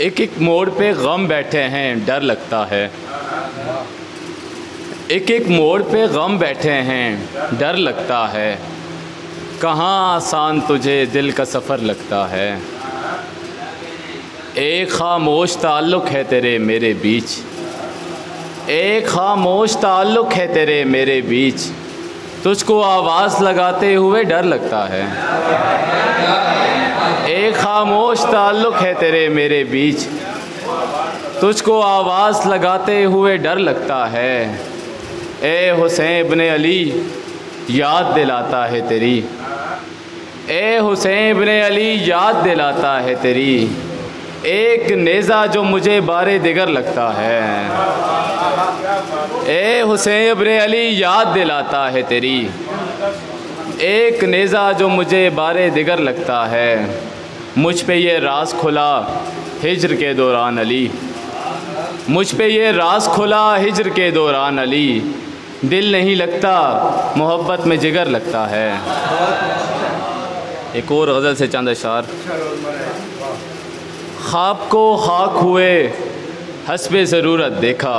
एक एक मोड़ पे गम बैठे हैं, डर लगता है। एक एक मोड़ पे गम बैठे हैं, डर लगता है। कहाँ आसान तुझे दिल का सफ़र लगता है। एक खामोश ताल्लुक़ है तेरे मेरे बीच, एक खामोश ताल्लुक़ है तेरे मेरे बीच। तुझको आवाज़ लगाते हुए डर लगता है। एक खामोश ताल्लुक़ है तेरे मेरे बीच, तुझको आवाज़ लगाते हुए डर लगता है। ए हुसैन इब्ने अली याद दिलाता है तेरी, ए हुसैन इब्ने अली याद दिलाता है तेरी। एक नेज़ा जो मुझे बारे दिगर लगता है। ए हुसैन इब्ने अली याद दिलाता है तेरी। एक नेज़ा जो मुझे बारे दिगर लगता है। मुझ पे ये राज खुला हिज्र के दौरान अली, मुझ पे ये राज खुला हिज्र के दौरान अली। दिल नहीं लगता मोहब्बत में जिगर लगता है। एक और गज़ल से चंद अशार। ख्वाब को खाक हुए हस्बे ज़रूरत देखा,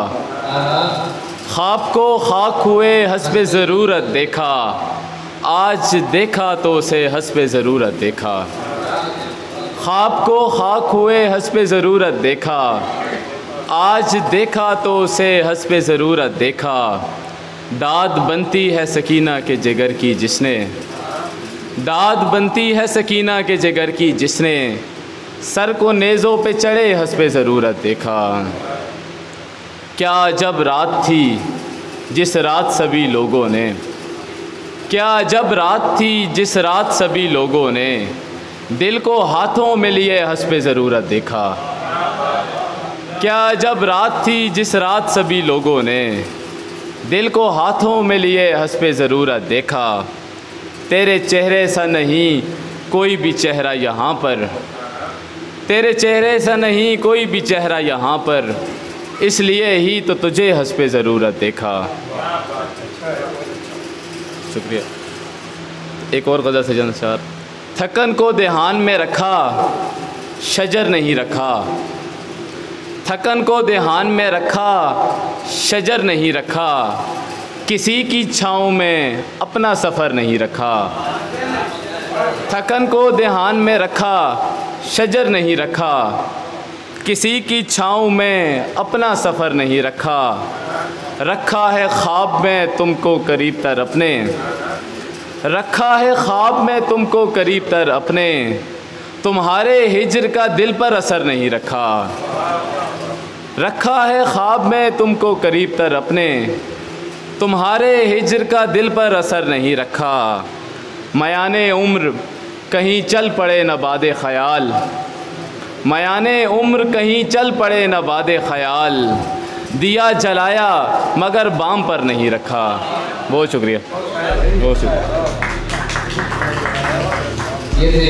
ख्वाब को खाक हुए हस्बे ज़रूरत देखा। आज देखा तो उसे हस्बे ज़रूरत देखा। ख्वाब को खाक हुए हस्बे ज़रूरत देखा, आज देखा तो उसे हस्बे ज़रूरत देखा। दाद बनती है सकीना के जिगर की जिसने, दाद बनती है सकीना के जिगर की जिसने। सर को नेज़ों पे चढ़े हस्बे ज़रूरत देखा। क्या जब रात थी जिस रात सभी लोगों ने, क्या जब रात थी जिस रात सभी लोगों ने दिल को हाथों में लिए हस्बे ज़रूरत देखा। क्या जब रात थी जिस रात सभी लोगों ने दिल को हाथों में लिए हस्बे ज़रूरत देखा। तेरे चेहरे सा नहीं कोई भी चेहरा यहाँ पर, तेरे चेहरे सा नहीं कोई भी चेहरा यहाँ पर, इसलिए ही तो तुझे हस्बे ज़रूरत देखा। शुक्रिया। एक और गज़ल से जनसार। थकन को ध्यान में रखा शजर नहीं रखा, थकन को ध्यान में रखा शजर नहीं रखा। किसी की छाँव में अपना सफ़र नहीं रखा। थकन को ध्यान में रखा शजर नहीं रखा, किसी की छाँव में अपना सफ़र नहीं रखा। रखा है ख्वाब में तुमको करीब तर अपने, रखा है ख्वाब में तुमको करीब तर अपने। तुम्हारे हिज्र का दिल पर असर नहीं रखा। रखा है ख्वाब में तुमको करीब तर अपने, तुम्हारे हिज्र का दिल पर असर नहीं रखा। मयाने उम्र कहीं चल पड़े न बादे ख़याल, मयाने उम्र कहीं चल पड़े न बादे ख़याल। दिया जलाया मगर बाम पर नहीं रखा। बहुत शुक्रिया, बहुत शुक्रिया। ये थे